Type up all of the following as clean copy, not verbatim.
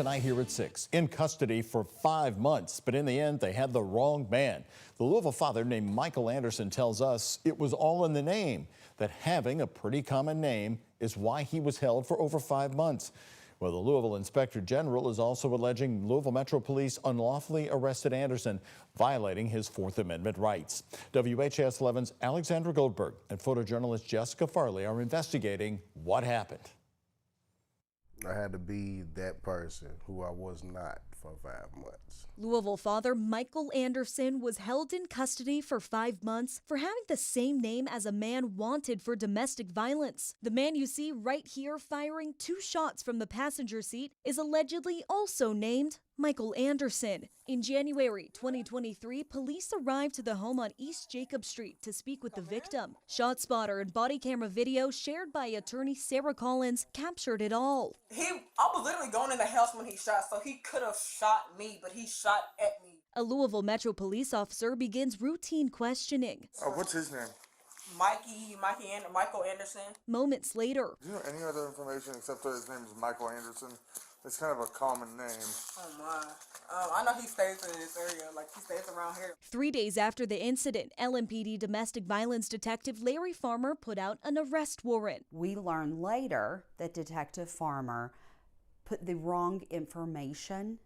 Tonight here at 6, in custody for 5 months, but in the end, they had the wrong man. The Louisville father named Michael Anderson tells us it was all in the name, that having a pretty common name is why he was held for over 5 months. Well, the Louisville Inspector General is also alleging Louisville Metro Police unlawfully arrested Anderson, violating his Fourth Amendment rights. WHAS 11's Alexandra Goldberg and photojournalist Jessica Farley are investigating what happened. I had to be that person who I was not for 5 months. Louisville father Michael Anderson was held in custody for 5 months for having the same name as a man wanted for domestic violence. The man you see right here firing 2 shots from the passenger seat is allegedly also named Michael Anderson. In January 2023, police arrived to the home on East Jacob Street to speak with the victim. ShotSpotter and body camera video shared by attorney Sarah Collins captured it all. I was literally going in the house when he shot, so he could have shot me, but he shot at me. A Louisville Metro police officer begins routine questioning. What's his name? Michael Anderson. Moments later. Do you know any other information except that his name is Michael Anderson? It's kind of a common name. Oh my. I know he stays in this area, like he stays around here. 3 days after the incident, LMPD domestic violence detective Larry Farmer put out an arrest warrant. We learned later that Detective Farmer put the wrong information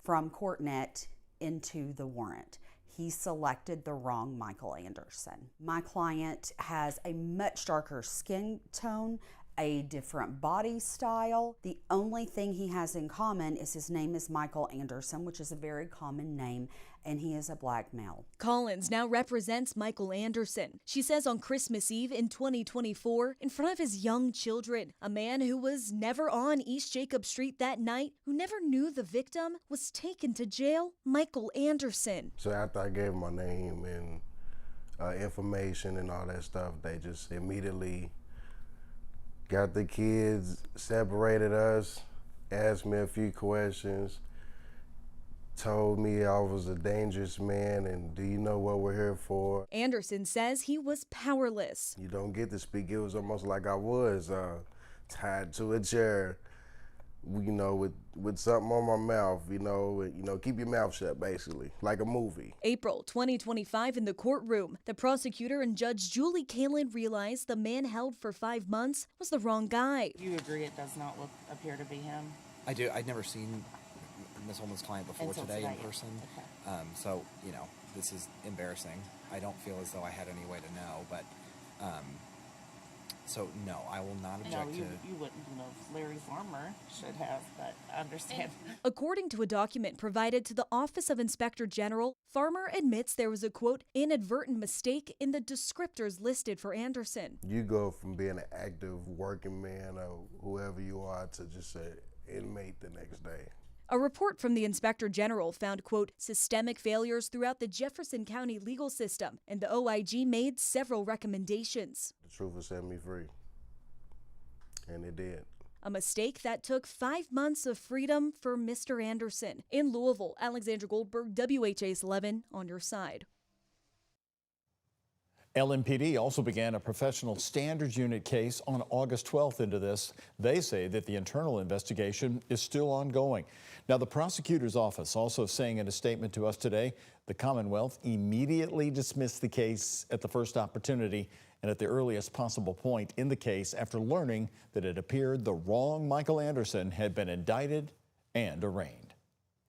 from CourtNet into the warrant. He selected the wrong Michael Anderson. My client has a much darker skin tone, a different body style. The only thing he has in common is his name is Michael Anderson, which is a very common name, and he is a black male. Collins now represents Michael Anderson. She says on Christmas Eve in 2024, in front of his young children, a man who was never on East Jacob Street that night, who never knew the victim, was taken to jail, Michael Anderson. So after I gave my name and information and all that stuff, they just immediately got the kids, separated us, asked me a few questions, told me I was a dangerous man, and do you know what we're here for? Anderson says he was powerless. You don't get to speak. It was almost like I was tied to a chair, you know, with something on my mouth, you know, keep your mouth shut, basically, like a movie. April 2025 in the courtroom, the prosecutor and Judge Julie Kalin realized the man held for 5 months was the wrong guy. You agree it does not appear to be him? I do. I'd never seen Ms. Holman's client before today in person. Okay. So, you know, this is embarrassing. I don't feel as though I had any way to know, but so no, I will not object to. You wouldn't know if Larry Farmer should have, but I understand. According to a document provided to the Office of Inspector General, Farmer admits there was a, quote, inadvertent mistake in the descriptors listed for Anderson. You go from being an active working man or whoever you are to just an inmate the next day. A report from the Inspector General found, quote, systemic failures throughout the Jefferson County legal system, and the OIG made several recommendations. The truth will set me free, and it did. A mistake that took 5 months of freedom for Mr. Anderson. In Louisville, Alexandra Goldberg, WHAS 11, on your side. LMPD also began a professional standards unit case on August 12th into this. They say that the internal investigation is still ongoing. Now, the prosecutor's office also saying in a statement to us today, the Commonwealth immediately dismissed the case at the first opportunity and at the earliest possible point in the case after learning that it appeared the wrong Michael Anderson had been indicted and arraigned.